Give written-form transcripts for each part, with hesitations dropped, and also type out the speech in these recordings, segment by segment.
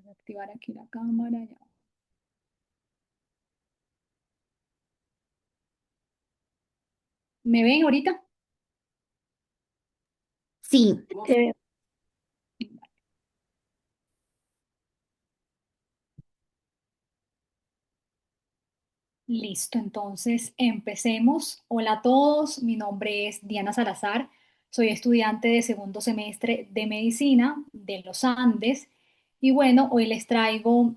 Voy a activar aquí la cámara. Ya. ¿Me ven ahorita? Sí, te veo. Listo, entonces empecemos. Hola a todos, mi nombre es Diana Salazar, soy estudiante de segundo semestre de medicina de los Andes y bueno, hoy les traigo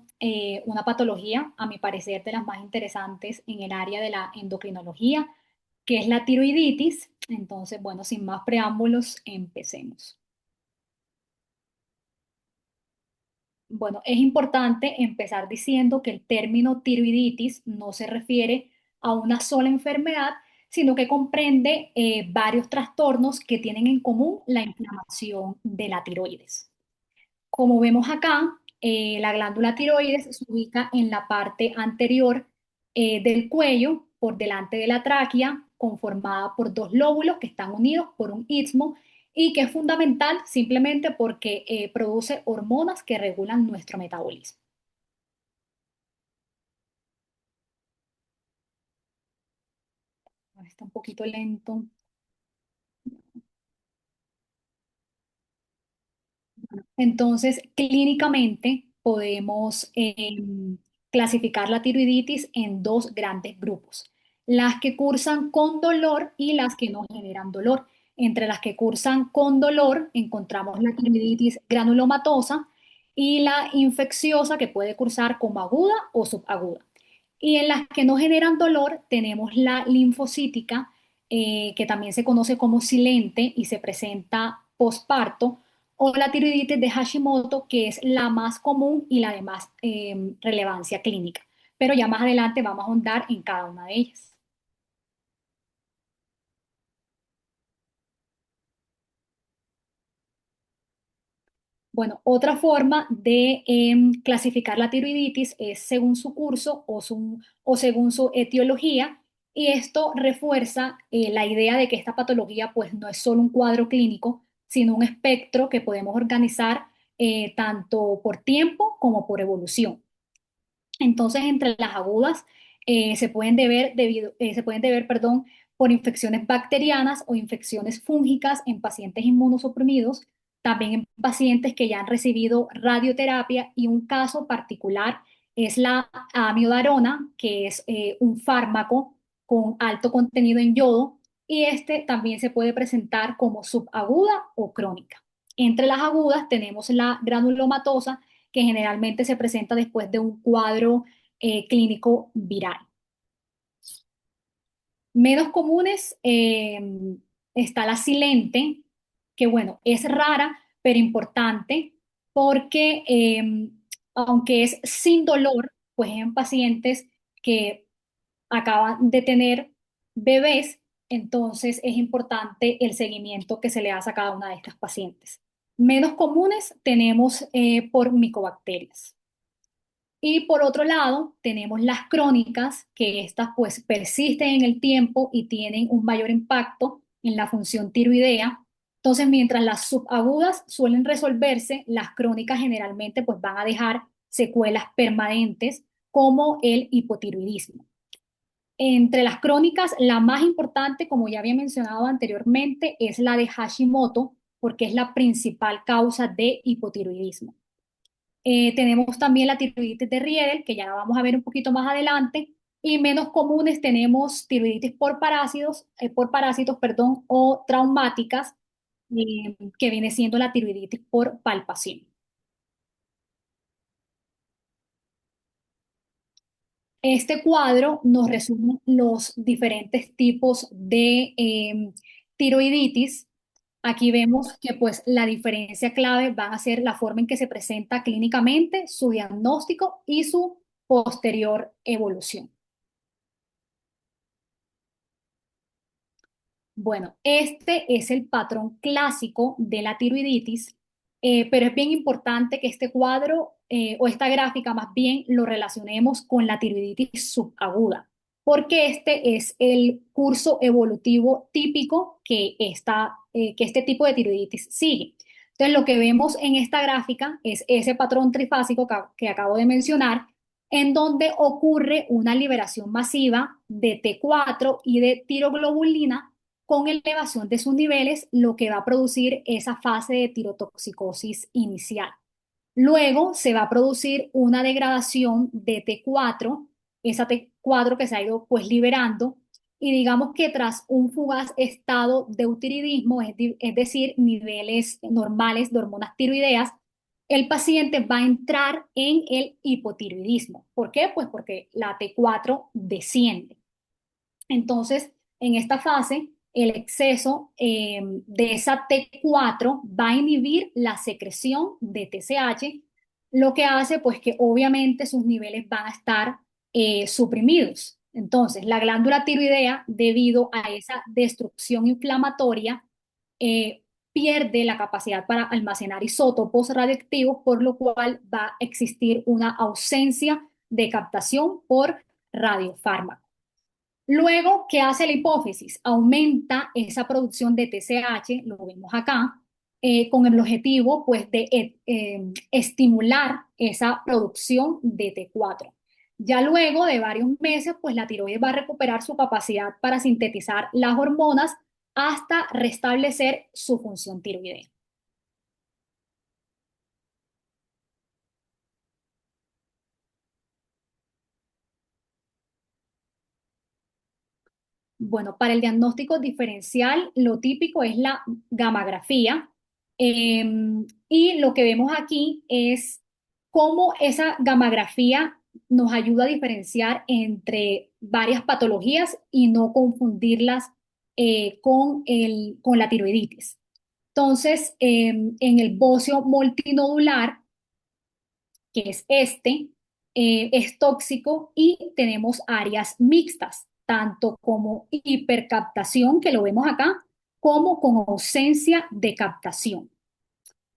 una patología, a mi parecer, de las más interesantes en el área de la endocrinología, que es la tiroiditis. Entonces, bueno, sin más preámbulos, empecemos. Bueno, es importante empezar diciendo que el término tiroiditis no se refiere a una sola enfermedad, sino que comprende varios trastornos que tienen en común la inflamación de la tiroides. Como vemos acá, la glándula tiroides se ubica en la parte anterior del cuello, por delante de la tráquea, conformada por dos lóbulos que están unidos por un istmo y que es fundamental simplemente porque produce hormonas que regulan nuestro metabolismo. Está un poquito lento. Entonces, clínicamente podemos clasificar la tiroiditis en dos grandes grupos, las que cursan con dolor y las que no generan dolor. Entre las que cursan con dolor encontramos la tiroiditis granulomatosa y la infecciosa, que puede cursar como aguda o subaguda. Y en las que no generan dolor tenemos la linfocítica, que también se conoce como silente y se presenta posparto, o la tiroiditis de Hashimoto, que es la más común y la de más relevancia clínica. Pero ya más adelante vamos a ahondar en cada una de ellas. Bueno, otra forma de clasificar la tiroiditis es según su curso o según su etiología, y esto refuerza la idea de que esta patología pues no es solo un cuadro clínico, sino un espectro que podemos organizar tanto por tiempo como por evolución. Entonces, entre las agudas se pueden deber, perdón, por infecciones bacterianas o infecciones fúngicas en pacientes inmunosuprimidos, también en pacientes que ya han recibido radioterapia, y un caso particular es la amiodarona, que es un fármaco con alto contenido en yodo, y este también se puede presentar como subaguda o crónica. Entre las agudas tenemos la granulomatosa, que generalmente se presenta después de un cuadro clínico viral. Menos comunes está la silente, que bueno, es rara, pero importante, porque aunque es sin dolor, pues en pacientes que acaban de tener bebés, entonces es importante el seguimiento que se le hace a cada una de estas pacientes. Menos comunes tenemos por micobacterias. Y por otro lado, tenemos las crónicas, que estas pues persisten en el tiempo y tienen un mayor impacto en la función tiroidea. Entonces, mientras las subagudas suelen resolverse, las crónicas generalmente pues van a dejar secuelas permanentes como el hipotiroidismo. Entre las crónicas, la más importante, como ya había mencionado anteriormente, es la de Hashimoto, porque es la principal causa de hipotiroidismo. Tenemos también la tiroiditis de Riedel, que ya la vamos a ver un poquito más adelante, y menos comunes tenemos tiroiditis por parásitos, perdón, o traumáticas, que viene siendo la tiroiditis por palpación. Este cuadro nos resume los diferentes tipos de tiroiditis. Aquí vemos que pues la diferencia clave van a ser la forma en que se presenta clínicamente, su diagnóstico y su posterior evolución. Bueno, este es el patrón clásico de la tiroiditis, pero es bien importante que este cuadro o esta gráfica más bien lo relacionemos con la tiroiditis subaguda, porque este es el curso evolutivo típico que este tipo de tiroiditis sigue. Entonces, lo que vemos en esta gráfica es ese patrón trifásico que acabo de mencionar, en donde ocurre una liberación masiva de T4 y de tiroglobulina con elevación de sus niveles, lo que va a producir esa fase de tirotoxicosis inicial. Luego se va a producir una degradación de T4, esa T4 que se ha ido pues liberando, y digamos que tras un fugaz estado de eutiridismo, es decir, niveles normales de hormonas tiroideas, el paciente va a entrar en el hipotiroidismo. ¿Por qué? Pues porque la T4 desciende. Entonces, en esta fase, el exceso de esa T4 va a inhibir la secreción de TSH, lo que hace pues que obviamente sus niveles van a estar suprimidos. Entonces, la glándula tiroidea, debido a esa destrucción inflamatoria, eh, pierde la capacidad para almacenar isótopos radioactivos, por lo cual va a existir una ausencia de captación por radiofármaco. Luego, ¿qué hace la hipófisis? Aumenta esa producción de TSH, lo vemos acá, con el objetivo pues, de estimular esa producción de T4. Ya luego de varios meses, pues la tiroides va a recuperar su capacidad para sintetizar las hormonas hasta restablecer su función tiroidea. Bueno, para el diagnóstico diferencial, lo típico es la gamografía. eh, y lo que vemos aquí es cómo esa gamografía nos ayuda a diferenciar entre varias patologías y no confundirlas con la tiroiditis. Entonces, en el bocio multinodular, que es este, es tóxico y tenemos áreas mixtas, tanto como hipercaptación, que lo vemos acá, como con ausencia de captación.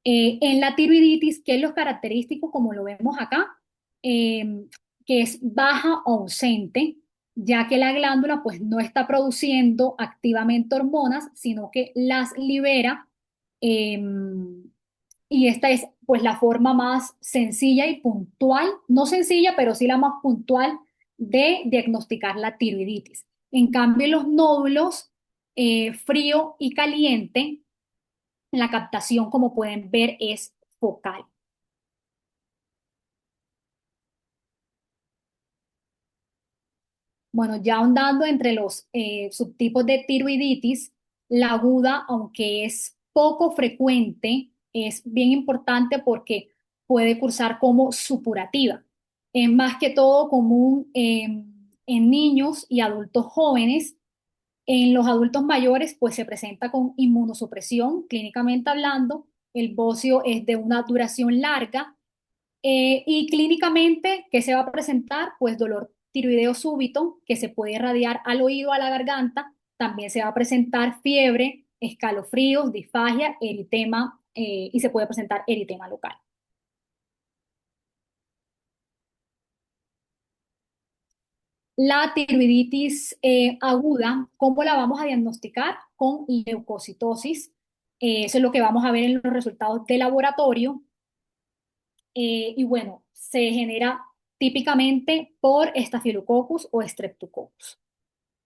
En la tiroiditis, ¿qué es lo característico como lo vemos acá? Que es baja o ausente, ya que la glándula pues no está produciendo activamente hormonas, sino que las libera. eh, y esta es pues la forma más sencilla y puntual, no sencilla, pero sí la más puntual de diagnosticar la tiroiditis. En cambio, los nódulos frío y caliente, la captación, como pueden ver, es focal. Bueno, ya ahondando entre los subtipos de tiroiditis, la aguda, aunque es poco frecuente, es bien importante porque puede cursar como supurativa. Es más que todo común en niños y adultos jóvenes. En los adultos mayores, pues se presenta con inmunosupresión, clínicamente hablando. El bocio es de una duración larga. Y clínicamente, ¿qué se va a presentar? Pues dolor tiroideo súbito que se puede irradiar al oído, a la garganta. También se va a presentar fiebre, escalofríos, disfagia, eritema y se puede presentar eritema local. La tiroiditis aguda, ¿cómo la vamos a diagnosticar? Con leucocitosis. Eso es lo que vamos a ver en los resultados de laboratorio. Y bueno, se genera típicamente por Staphylococcus o Streptococcus.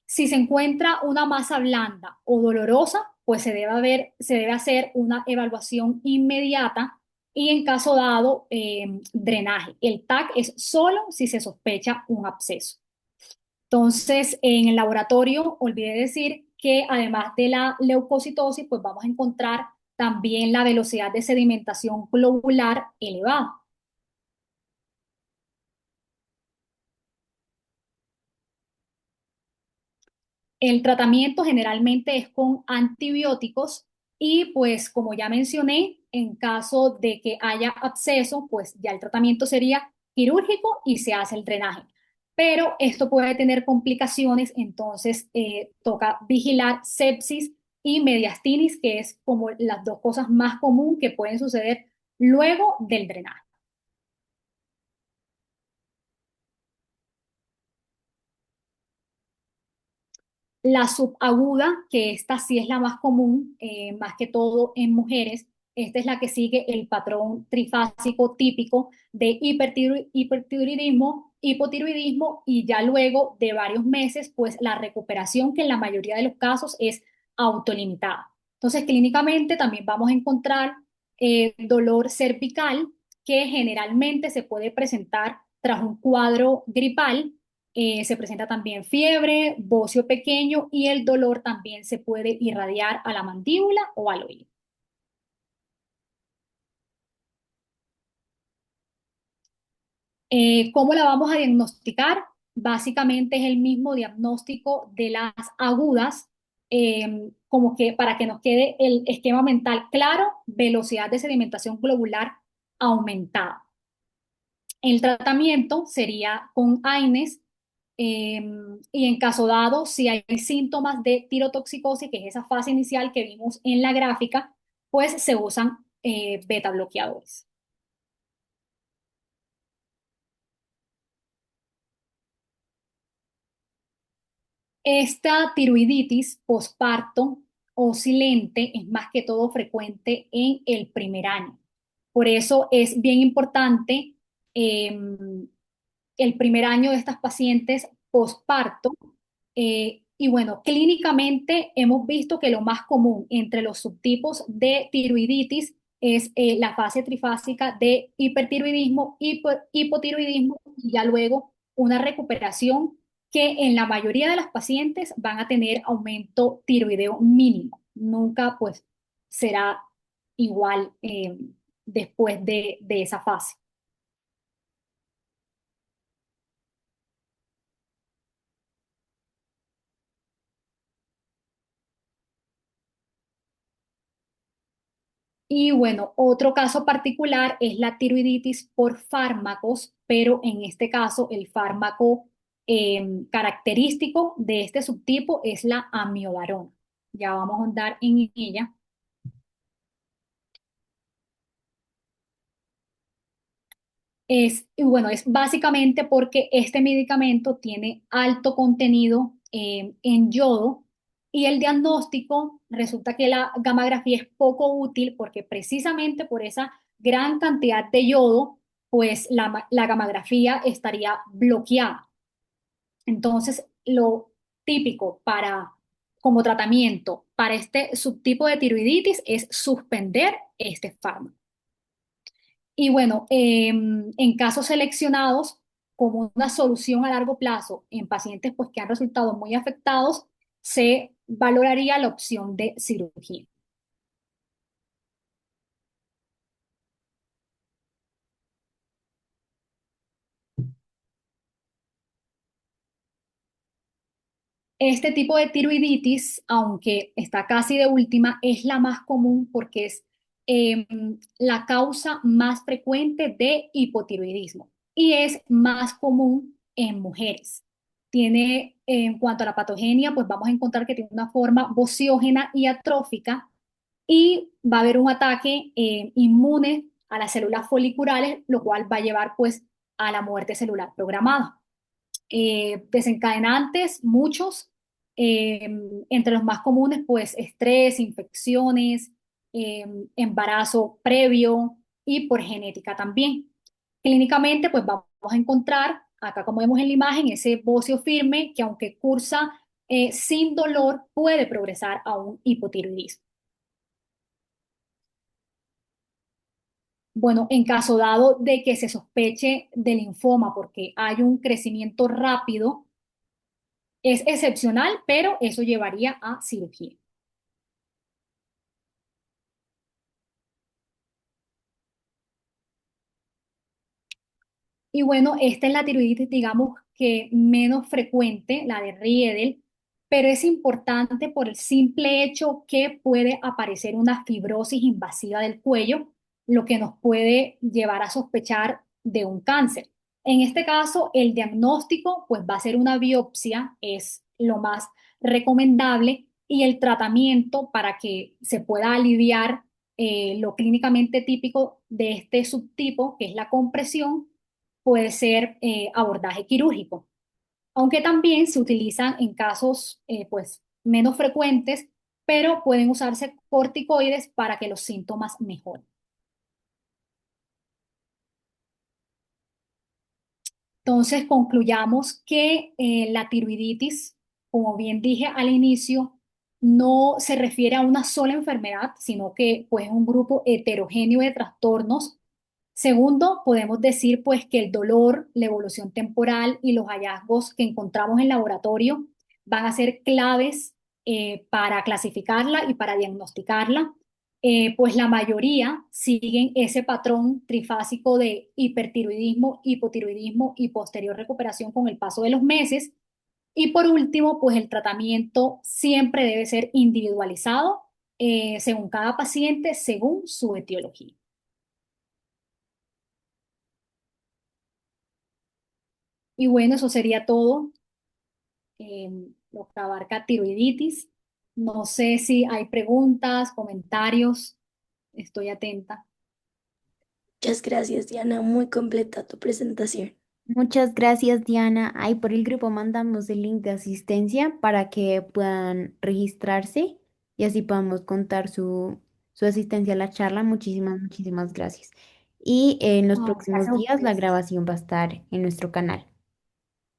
Si se encuentra una masa blanda o dolorosa, pues se debe hacer una evaluación inmediata y en caso dado, drenaje. El TAC es solo si se sospecha un absceso. Entonces, en el laboratorio, olvidé decir que además de la leucocitosis, pues vamos a encontrar también la velocidad de sedimentación globular elevada. El tratamiento generalmente es con antibióticos y pues como ya mencioné, en caso de que haya absceso, pues ya el tratamiento sería quirúrgico y se hace el drenaje. Pero esto puede tener complicaciones, entonces toca vigilar sepsis y mediastinis, que es como las dos cosas más comunes que pueden suceder luego del drenaje. La subaguda, que esta sí es la más común, más que todo en mujeres, Esta es la que sigue el patrón trifásico típico de hipertiroidismo, hipotiroidismo y ya luego de varios meses, pues la recuperación que en la mayoría de los casos es autolimitada. Entonces, clínicamente también vamos a encontrar dolor cervical que generalmente se puede presentar tras un cuadro gripal. Se presenta también fiebre, bocio pequeño y el dolor también se puede irradiar a la mandíbula o al oído. ¿Cómo la vamos a diagnosticar? Básicamente es el mismo diagnóstico de las agudas, como que para que nos quede el esquema mental claro, velocidad de sedimentación globular aumentada. El tratamiento sería con AINES, eh, y en caso dado, si hay síntomas de tirotoxicosis, que es esa fase inicial que vimos en la gráfica, pues se usan beta bloqueadores. Esta tiroiditis posparto o silente es más que todo frecuente en el primer año. Por eso es bien importante eh, el primer año de estas pacientes posparto. Y bueno, clínicamente hemos visto que lo más común entre los subtipos de tiroiditis es la fase trifásica de hipertiroidismo, hipotiroidismo y ya luego una recuperación que en la mayoría de las pacientes van a tener aumento tiroideo mínimo. Nunca pues será igual después de esa fase. Y bueno, otro caso particular es la tiroiditis por fármacos, pero en este caso el fármaco característico de este subtipo es la amiodarona. Ya vamos a andar en ella. Y bueno, es básicamente porque este medicamento tiene alto contenido en yodo y el diagnóstico resulta que la gamografía es poco útil porque precisamente por esa gran cantidad de yodo, pues la gamografía estaría bloqueada. Entonces, lo típico como tratamiento para este subtipo de tiroiditis es suspender este fármaco. Y bueno, en casos seleccionados, como una solución a largo plazo en pacientes pues, que han resultado muy afectados, se valoraría la opción de cirugía. Este tipo de tiroiditis, aunque está casi de última, es la más común porque es eh, la causa más frecuente de hipotiroidismo y es más común en mujeres. Tiene, en cuanto a la patogenia, pues vamos a encontrar que tiene una forma vociógena y atrófica y va a haber un ataque inmune a las células foliculares, lo cual va a llevar pues a la muerte celular programada. Desencadenantes, muchos, eh, entre los más comunes, pues estrés, infecciones, embarazo previo y por genética también. Clínicamente, pues vamos a encontrar, acá como vemos en la imagen, ese bocio firme que aunque cursa sin dolor, puede progresar a un hipotiroidismo. Bueno, en caso dado de que se sospeche de linfoma porque hay un crecimiento rápido, es excepcional, pero eso llevaría a cirugía. Y bueno, esta es la tiroiditis, digamos que menos frecuente, la de Riedel, pero es importante por el simple hecho que puede aparecer una fibrosis invasiva del cuello, lo que nos puede llevar a sospechar de un cáncer. En este caso, el diagnóstico pues va a ser una biopsia, es lo más recomendable, y el tratamiento para que se pueda aliviar lo clínicamente típico de este subtipo, que es la compresión puede ser abordaje quirúrgico, aunque también se utilizan en casos pues menos frecuentes, pero pueden usarse corticoides para que los síntomas mejoren. Entonces, concluyamos que la tiroiditis, como bien dije al inicio, no se refiere a una sola enfermedad, sino que pues, es un grupo heterogéneo de trastornos. Segundo, podemos decir pues que el dolor, la evolución temporal y los hallazgos que encontramos en laboratorio van a ser claves para clasificarla y para diagnosticarla. Pues la mayoría siguen ese patrón trifásico de hipertiroidismo, hipotiroidismo y posterior recuperación con el paso de los meses. Y por último, pues el tratamiento siempre debe ser individualizado según cada paciente, según su etiología. Y bueno, eso sería todo lo que abarca tiroiditis. No sé si hay preguntas, comentarios. Estoy atenta. Muchas gracias, Diana. Muy completa tu presentación. Muchas gracias, Diana. Ahí por el grupo mandamos el link de asistencia para que puedan registrarse y así podamos contar su asistencia a la charla. Muchísimas gracias. Y en los Ah, próximos gracias a días la ustedes. grabación va a estar en nuestro canal.